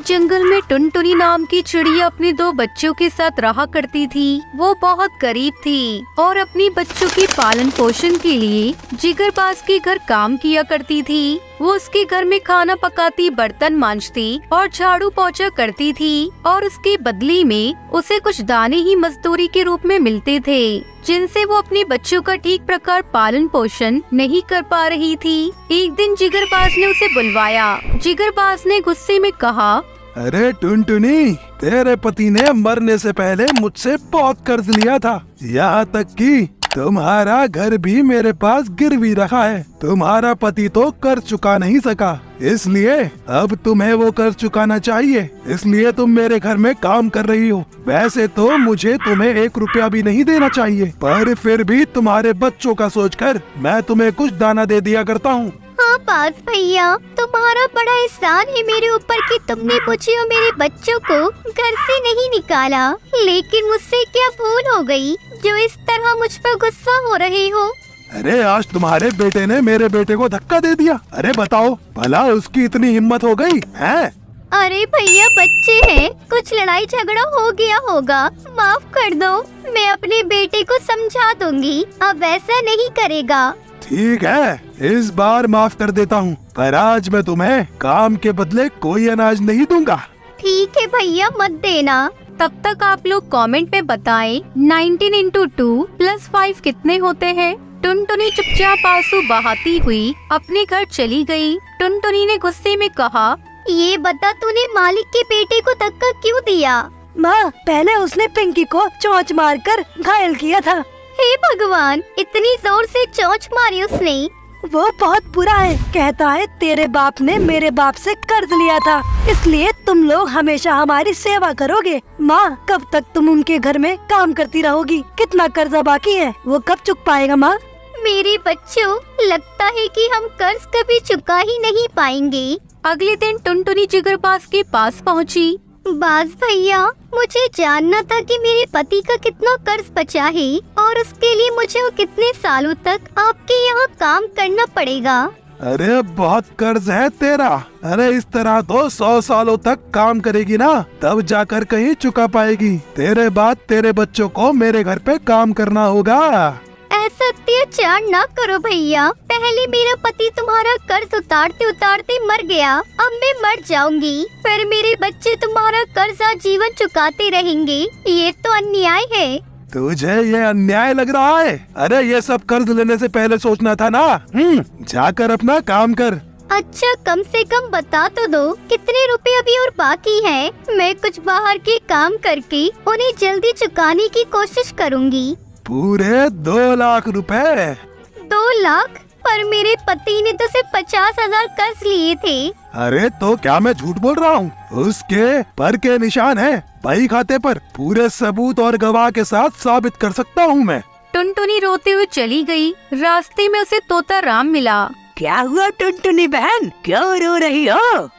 एक जंगल में टुनटुनी नाम की चिड़िया अपने दो बच्चों के साथ रहा करती थी। वो बहुत गरीब थी और अपनी बच्चों के पालन पोषण के लिए जिगरबाज के घर काम किया करती थी। वो उसके घर में खाना पकाती, बर्तन मांजती और झाड़ू पोछा करती थी और उसके बदले में उसे कुछ दाने ही मजदूरी के रूप में मिलते थे, जिनसे वो अपने बच्चों का ठीक प्रकार पालन पोषण नहीं कर पा रही थी। एक दिन जिगरबाज ने उसे बुलवाया। जिगरबाज ने गुस्से में कहा, अरे टुनटुनी, तेरे पति ने मरने से पहले मुझसे बहुत कर्ज लिया था, यहाँ तक कि तुम्हारा घर भी मेरे पास गिरवी रखा है। तुम्हारा पति तो कर्ज चुका नहीं सका, इसलिए अब तुम्हें वो कर्ज चुकाना चाहिए। इसलिए तुम मेरे घर में काम कर रही हो। वैसे तो मुझे तुम्हें 1 रुपया भी नहीं देना चाहिए, पर फिर भी तुम्हारे बच्चों का सोचकर मैं तुम्हें कुछ दाना दे दिया करता हूँ। हाँ बाज भैया, तुम्हारा बड़ा एहसान है मेरे ऊपर कि तुमने मुझे और मेरे बच्चों को घर से नहीं निकाला। लेकिन मुझसे क्या भूल हो गई जो इस तरह मुझ पर गुस्सा हो रहे हो? अरे आज तुम्हारे बेटे ने मेरे बेटे को धक्का दे दिया। अरे बताओ, भला उसकी इतनी हिम्मत हो गई है? अरे भैया, बच्चे हैं, कुछ लड़ाई झगड़ा हो गया होगा, माफ कर दो। मैं अपने बेटे को समझा दूंगी, अब ऐसा नहीं करेगा। ठीक है, इस बार माफ कर देता हूँ, पर आज मैं तुम्हें काम के बदले कोई अनाज नहीं दूंगा। ठीक है भैया, मत देना। तब तक आप लोग कमेंट में बताएं 19 into 2 + 5 कितने होते हैं। टुनटुनी चुपचाप आंसू बहाती हुई अपने घर चली गई। टुनटुनी ने गुस्से में कहा, ये बता, तूने मालिक के बेटे को धक्का क्यों दिया? माँ, पहले उसने पिंकी को चोंच मारकर घायल किया था। हे भगवान, इतनी जोर से चोंच मारी उसने। वो बहुत बुरा है, कहता है तेरे बाप ने मेरे बाप से कर्ज लिया था, इसलिए तुम लोग हमेशा हमारी सेवा करोगे। माँ, कब तक तुम उनके घर में काम करती रहोगी? कितना कर्जा बाकी है, वो कब चुक पाएगा? माँ, मेरे बच्चों, लगता है कि हम कर्ज कभी चुका ही नहीं पाएंगे। अगले दिन टुनटुनी जिगरबाज के पास पहुँची। बाज भैया, मुझे जानना था कि मेरे पति का कितना कर्ज बचा है और उसके लिए मुझे कितने सालों तक आपके यहाँ काम करना पड़ेगा। अरे बहुत कर्ज है तेरा। अरे इस तरह तो 100 सालों तक काम करेगी ना, तब जाकर कहीं चुका पाएगी। तेरे बाद तेरे बच्चों को मेरे घर पे काम करना होगा। ऐसा अत्याचार ना करो भैया। पहले मेरा पति तुम्हारा कर्ज उतारते उतारते मर गया, अब मैं मर जाऊंगी, फिर मेरे बच्चे तुम्हारा कर्ज जीवन चुकाते रहेंगे। ये तो अन्याय है। तुझे ये अन्याय लग रहा है? अरे ये सब कर्ज लेने से पहले सोचना था ना। जाकर अपना काम कर। अच्छा, कम से कम बता तो दो कितने रुपए अभी और बाकी हैं। मैं कुछ बाहर के काम करके उन्हें जल्दी चुकाने की कोशिश करूँगी। पूरे 2 लाख रुपए। 2 लाख? पर मेरे पति ने तो सिर्फ 50,000 कर्ज लिए थे। अरे तो क्या मैं झूठ बोल रहा हूँ? उसके पर के निशान है बही खाते पर, पूरे सबूत और गवाह के साथ साबित कर सकता हूँ मैं। टुनटुनी रोते हुए चली गई। रास्ते में उसे तोता राम मिला। क्या हुआ टुनटुनी बहन, क्यों रो रही हो?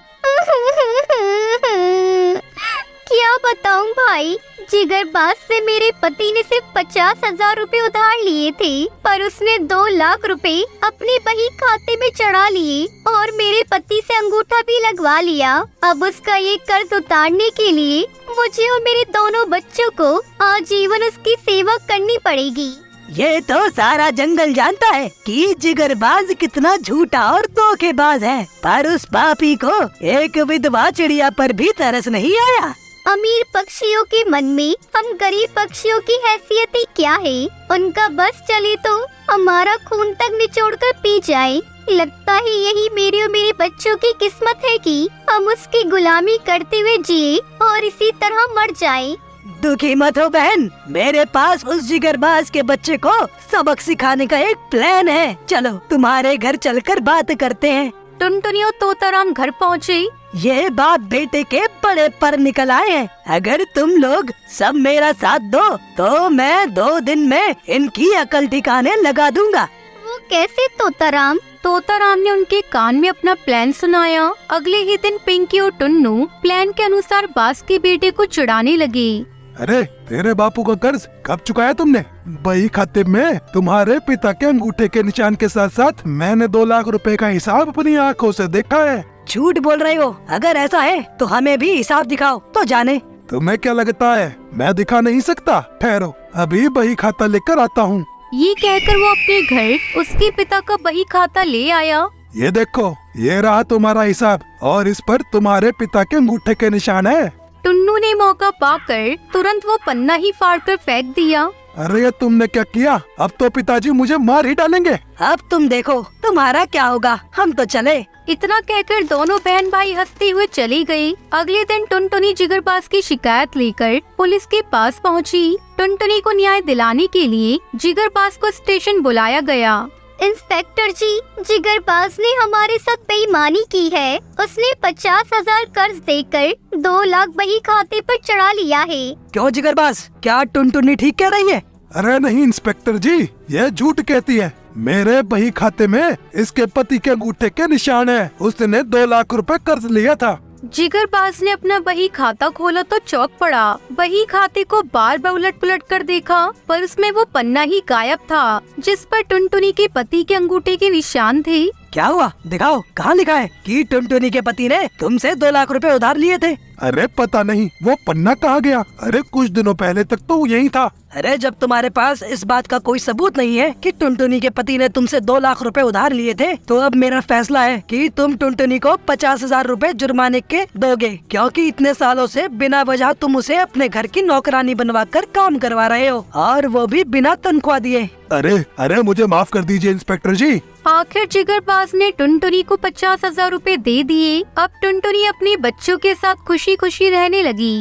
क्या बताऊं भाई, जिगरबाज से मेरे पति ने सिर्फ 50,000 रुपए उधार लिए थे, पर उसने 2 लाख रुपए अपने बही खाते में चढ़ा लिए और मेरे पति से अंगूठा भी लगवा लिया। अब उसका ये कर्ज उतारने के लिए मुझे और मेरे दोनों बच्चों को आजीवन उसकी सेवा करनी पड़ेगी। ये तो सारा जंगल जानता है कि जिगरबाज कितना झूठा और धोखेबाज है, पर उस पापी को एक विधवा चिड़िया पर भी तरस नहीं आया। अमीर पक्षियों के मन में हम गरीब पक्षियों की हैसियत ही क्या है? उनका बस चले तो हमारा खून तक निचोड़कर पी जाए। लगता है यही मेरे और मेरे बच्चों की किस्मत है कि हम उसकी गुलामी करते हुए जिए और इसी तरह मर जाए। दुखी मत हो बहन, मेरे पास उस जिगरबाज के बच्चे को सबक सिखाने का एक प्लान है। चलो तुम्हारे घर चलकर बात करते हैं। टुनटुनी और तोताराम घर पहुँचे। ये बाप बेटे के बड़े पर निकल आए हैं। अगर तुम लोग सब मेरा साथ दो तो मैं 2 दिन में इनकी अकल ठिकाने लगा दूंगा। वो कैसे तोताराम? तोताराम ने उनके कान में अपना प्लान सुनाया। अगले ही दिन पिंकी और टुन्नू प्लान के अनुसार बास के बेटे को चिढ़ाने लगे। अरे तेरे बापू का कर्ज कब चुकाया तुमने? बही खाते में तुम्हारे पिता के अंगूठे के निशान के साथ साथ मैंने 2 लाख रुपए का हिसाब अपनी आंखों से देखा है। झूठ बोल रहे हो। अगर ऐसा है तो हमें भी हिसाब दिखाओ तो जाने। तुम्हें क्या लगता है मैं दिखा नहीं सकता? ठहरो, अभी बही खाता लेकर आता हूँ। ये कहकर वो अपने घर उसके पिता का बही खाता ले आया। ये देखो, ये रहा तुम्हारा हिसाब और इस पर तुम्हारे पिता के अंगूठे के निशान है। टुन्नू ने मौका पाकर तुरंत वो पन्ना ही फाड़कर फेंक दिया। अरे तुमने क्या किया? अब तो पिताजी मुझे मार ही डालेंगे। अब तुम देखो तुम्हारा क्या होगा, हम तो चले। इतना कहकर दोनों बहन भाई हंसते हुए चली गई। अगले दिन टुनटुनी जिगरबाज की शिकायत लेकर पुलिस के पास पहुंची। टुनटुनी को न्याय दिलाने के लिए जिगरबाज को स्टेशन बुलाया गया। इंस्पेक्टर जी, जिगरबाज ने हमारे साथ बेईमानी की है। उसने 50,000 कर्ज देकर 2 लाख बही खाते पर चढ़ा लिया है। क्यों जिगरबाज, क्या टुनटुनी ठीक कह रही है? अरे नहीं इंस्पेक्टर जी, ये झूठ कहती है। मेरे बही खाते में इसके पति के अंगूठे के निशान है। उसने 2 लाख रुपए कर्ज लिया था। जिगरबाज ने अपना बही खाता खोला तो चौंक पड़ा। बही खाते को बार बार उलट पुलट कर देखा, पर उसमें वो पन्ना ही गायब था जिस पर टुनटुनी के पति के अंगूठे के निशान थे। क्या हुआ, दिखाओ कहाँ लिखा है कि टुनटुनी के पति ने तुमसे 2 लाख रुपए उधार लिए थे? अरे पता नहीं वो पन्ना कहाँ गया। अरे कुछ दिनों पहले तक तो यही था। अरे जब तुम्हारे पास इस बात का कोई सबूत नहीं है कि टुनटुनी के पति ने तुमसे 2 लाख रुपए उधार लिए थे, तो अब मेरा फैसला है कि तुम टुनटुनी को 50,000 रुपए जुर्माने के दोगे, क्योंकि इतने सालों से बिना वजह तुम उसे अपने घर की नौकरानी बनवाकर काम करवा रहे हो, और वो भी बिना तनख्वाह दिए। अरे मुझे माफ कर दीजिए इंस्पेक्टर जी। आखिर जिगरबाज ने टुनटुनी को 50,000 रुपए दे दिए। अब टुनटुनी अपने बच्चों के साथ खुशी खुशी रहने लगी।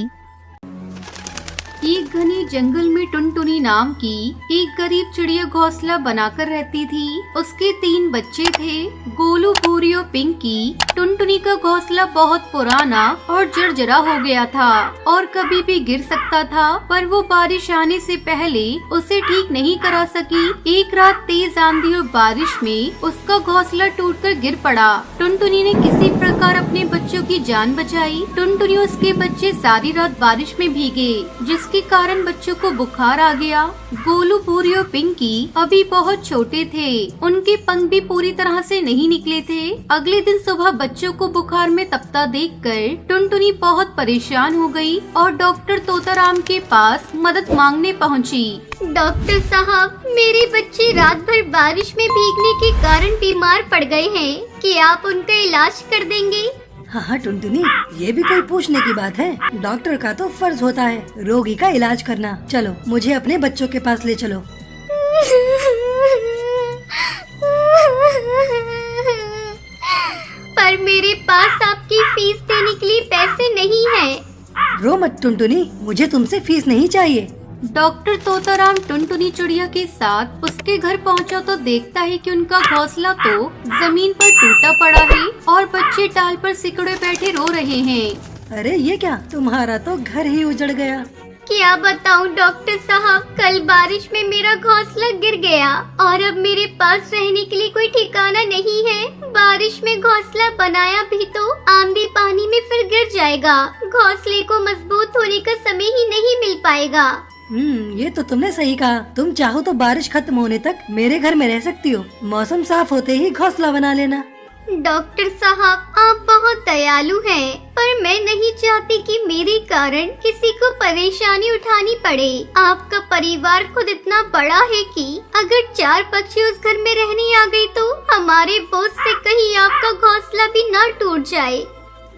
एक घने जंगल में टुनटुनी नाम की एक गरीब चिड़िया घोंसला बनाकर रहती थी। उसके 3 बच्चे थे, गोलू, पूरी और पिंकी। टुनटुनी का घोंसला बहुत पुराना और जर्जरा हो गया था और कभी भी गिर सकता था, पर वो बारिश आने से पहले उसे ठीक नहीं करा सकी। एक रात तेज आंधी और बारिश में उसका घोंसला टूटकर गिर पड़ा। टुनटुनी ने किसी प्रकार अपने बच्चों की जान बचाई। टुनटुनी और उसके बच्चे सारी रात बारिश में भीगे, जिसके कारण बच्चों को बुखार आ गया। गोलू, पूरी और पिंकी अभी बहुत छोटे थे। उनके पंख भी पूरी तरह से नहीं निकले थे। अगले दिन सुबह बच्चों को बुखार में तपता देखकर टुनटुनी बहुत परेशान हो गई और डॉक्टर तोताराम के पास मदद मांगने पहुंची। डॉक्टर साहब, मेरे बच्चे रात भर बारिश में भीगने के कारण बीमार पड़ गए हैं। क्या आप उनका इलाज कर देंगे? हाँ टुनटुनी, ये भी कोई पूछने की बात है। डॉक्टर का तो फर्ज होता है रोगी का इलाज करना। चलो मुझे अपने बच्चों के पास ले चलो। पर मेरे पास आपकी फीस देने के लिए पैसे नहीं हैं। रो मत टुनटुनी, मुझे तुमसे फीस नहीं चाहिए। डॉक्टर तोताराम टुनटुनी चिड़िया के साथ उसके घर पहुंचा तो देखता है कि उनका घोंसला तो जमीन पर टूटा पड़ा है और बच्चे टाल पर सिकुड़े बैठे रो रहे हैं। अरे ये क्या, तुम्हारा तो घर ही उजड़ गया। क्या बताऊं डॉक्टर साहब, कल बारिश में मेरा घोंसला गिर गया और अब मेरे पास रहने के लिए कोई ठिकाना नहीं है। बारिश में घोंसला बनाया भी तो आंधी पानी में फिर गिर जाएगा। घोंसले को मजबूत होने का समय ही नहीं मिल पाएगा। ये तो तुमने सही कहा। तुम चाहो तो बारिश खत्म होने तक मेरे घर में रह सकती हो। मौसम साफ होते ही घोंसला बना लेना। डॉक्टर साहब, आप बहुत दयालु हैं, पर मैं नहीं चाहती कि मेरे कारण किसी को परेशानी उठानी पड़े। आपका परिवार खुद इतना बड़ा है कि अगर 4 पक्षी उस घर में रहने आ गए तो हमारे बोझ से कहीं आपका घोंसला भी न टूट जाए।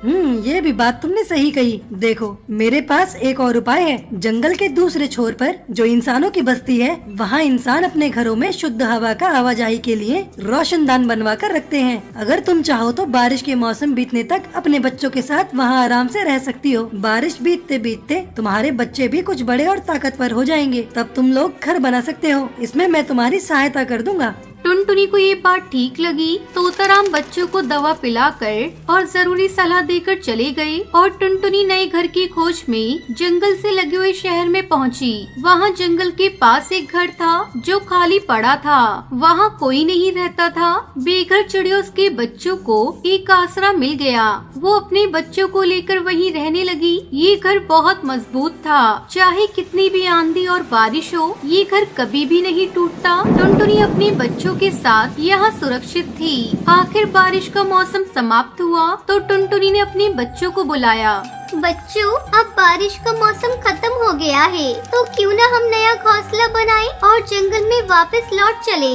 ये भी बात तुमने सही कही। देखो मेरे पास एक और उपाय है। जंगल के दूसरे छोर पर जो इंसानों की बस्ती है, वहाँ इंसान अपने घरों में शुद्ध हवा का आवाजाही के लिए रोशनदान बनवा कर रखते हैं। अगर तुम चाहो तो बारिश के मौसम बीतने तक अपने बच्चों के साथ वहाँ आराम से रह सकती हो। बारिश बीतते बीतते तुम्हारे बच्चे भी कुछ बड़े और ताकतवर हो जाएंगे, तब तुम लोग घर बना सकते हो। इसमें मैं तुम्हारी सहायता कर दूंगा। टुनटुनी को ये बात ठीक लगी। तोताराम बच्चों को दवा पिलाकर और जरूरी सलाह देकर चले गए और टुनटुनी नए घर की खोज में जंगल से लगे हुए शहर में पहुंची। वहाँ जंगल के पास एक घर था जो खाली पड़ा था। वहाँ कोई नहीं रहता था। बेघर चिड़िया उसके बच्चों को एक आसरा मिल गया। वो अपने बच्चों को लेकर वहीं रहने लगी। ये घर बहुत मजबूत था। चाहे कितनी भी आंधी और बारिश हो, ये घर कभी भी नहीं टूटता। टुनटुनी अपने बच्चों बच्चों के साथ यहाँ सुरक्षित थी। आखिर बारिश का मौसम समाप्त हुआ तो टुनटुनी ने अपने बच्चों को बुलाया। बच्चों, अब बारिश का मौसम खत्म हो गया है, तो क्यों ना हम नया घोंसला बनाएं और जंगल में वापस लौट चले।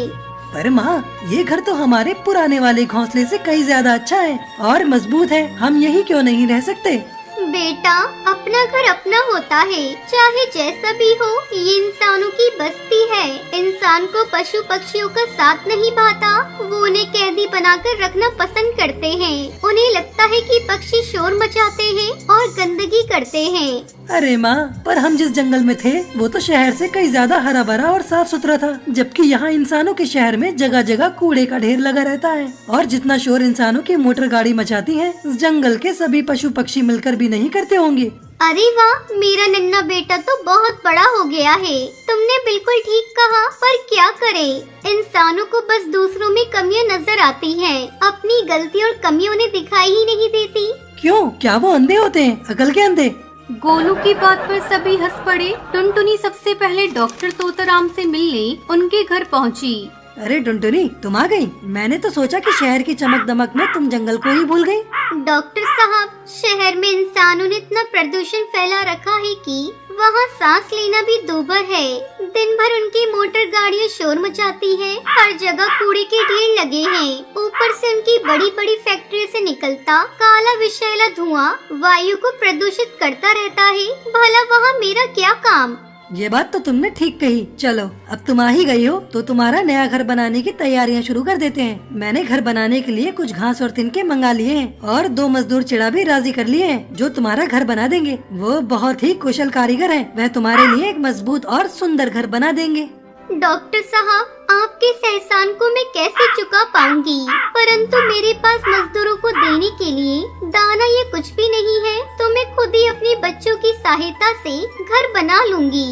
पर माँ, ये घर तो हमारे पुराने वाले घोंसले से कई ज्यादा अच्छा है और मजबूत है। हम यही क्यों नहीं रह सकते? बेटा, अपना घर अपना होता है, चाहे जैसा भी हो। ये इंसानों की बस्ती है। इंसान को पशु पक्षियों का साथ नहीं भाता। वो उन्हें कैदी बनाकर रखना पसंद करते हैं। उन्हें लगता है कि पक्षी शोर मचाते हैं और गंदगी करते हैं। अरे माँ, पर हम जिस जंगल में थे वो तो शहर से कई ज्यादा हरा भरा और साफ सुथरा था, जबकि यहाँ इंसानों के शहर में जगह जगह कूड़े का ढेर लगा रहता है। और जितना शोर इंसानों की मोटर गाड़ी मचाती है, जंगल के सभी पशु पक्षी मिलकर भी नहीं करते होंगे। अरे वाह, मेरा नन्हा बेटा तो बहुत बड़ा हो गया है। तुमने बिल्कुल ठीक कहा, पर क्या करें, इंसानों को बस दूसरों में कमियां नजर आती हैं। अपनी गलती और कमियों उन्हें दिखाई ही नहीं देती। क्यों? क्या वो अंधे होते हैं? अकल के अंधे? गोलू की बात पर सभी हंस पड़े। टुनटुनी सबसे पहले डॉक्टर तोताराम से मिलने उनके घर पहुंची। अरे टुनटुनी, तुम आ गई। मैंने तो सोचा कि शहर की चमक दमक में तुम जंगल को ही भूल गई। डॉक्टर साहब, शहर में इंसानों ने इतना प्रदूषण फैला रखा है कि वहाँ सांस लेना भी दूभर है। दिन भर उनकी मोटर गाड़ियाँ शोर मचाती हैं। हर जगह कूड़े के ढेर लगे हैं। ऊपर से उनकी बड़ी बड़ी फैक्ट्री से निकलता काला विषैला धुआं वायु को प्रदूषित करता रहता है। भला वहाँ मेरा क्या काम। ये बात तो तुमने ठीक कही। चलो, अब तुम आ ही गई हो तो तुम्हारा नया घर बनाने की तैयारियां शुरू कर देते हैं। मैंने घर बनाने के लिए कुछ घास और तिनके मंगा लिए हैं और 2 मजदूर चिड़ा भी राजी कर लिए हैं, जो तुम्हारा घर बना देंगे। वो बहुत ही कुशल कारीगर हैं। वह तुम्हारे लिए एक मजबूत और सुंदर घर बना देंगे। डॉक्टर साहब, आपके इस एहसान को मैं कैसे चुका पाऊंगी, परंतु मेरे पास मजदूरों को देने के लिए दाना ये कुछ भी नहीं है, तो मैं खुद ही अपने बच्चों की सहायता से घर बना लूंगी।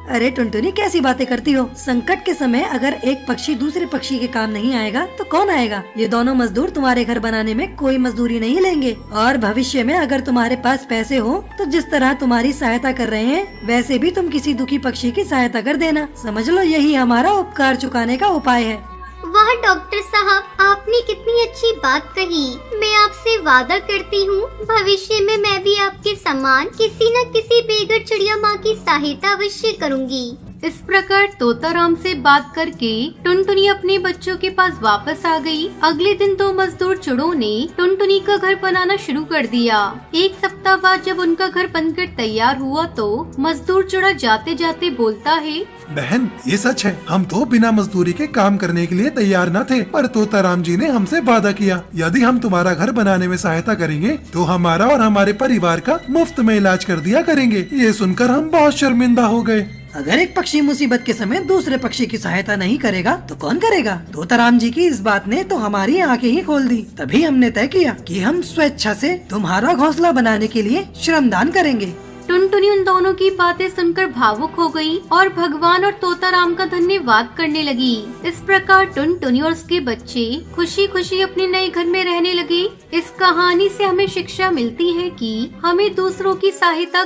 अरे टुनटुनी, कैसी बातें करती हो? संकट के समय अगर एक पक्षी दूसरे पक्षी के काम नहीं आएगा तो कौन आएगा? ये दोनों मजदूर तुम्हारे घर बनाने में कोई मजदूरी नहीं लेंगे। और भविष्य में अगर तुम्हारे पास पैसे हो तो जिस तरह तुम्हारी सहायता कर रहे हैं, वैसे भी तुम किसी दुखी पक्षी की सहायता कर देना। समझ लो, यही हमारा उपकार चुकाने का उपाय है। वाह डॉक्टर साहब, आपने कितनी अच्छी बात कही। मैं आपसे वादा करती हूँ, भविष्य में मैं भी आपके समान किसी न किसी बेघर चिड़िया माँ की सहायता अवश्य करूँगी। इस प्रकार तोताराम से बात करके टुनटुनी अपने बच्चों के पास वापस आ गई। अगले दिन 2 मजदूर चिड़ों ने टुनटुनी का घर बनाना शुरू कर दिया। 1 सप्ताह बाद जब उनका घर बनकर तैयार हुआ तो मजदूर चिड़ा जाते जाते बोलता है, बहन, ये सच है, हम तो बिना मजदूरी के काम करने के लिए तैयार न थे, पर तोताराम जी ने हमसे वादा किया, यदि हम तुम्हारा घर बनाने में सहायता करेंगे तो हमारा और हमारे परिवार का मुफ्त में इलाज कर दिया करेंगे। ये सुनकर हम बहुत शर्मिंदा हो गए। अगर एक पक्षी मुसीबत के समय दूसरे पक्षी की सहायता नहीं करेगा तो कौन करेगा? तोताराम जी की इस बात ने तो हमारी आंखें ही खोल दी। तभी हमने तय किया कि हम स्वेच्छा से तुम्हारा घोंसला बनाने के लिए श्रमदान करेंगे। टुनटुनी उन दोनों की बातें सुनकर भावुक हो गई और भगवान और तोताराम का धन्यवाद करने लगी। इस प्रकार टुनटुनी और उसके बच्चे खुशी खुशी अपने नए घर में रहने लगे। इस कहानी से हमें शिक्षा मिलती है कि हमें दूसरों की सहायता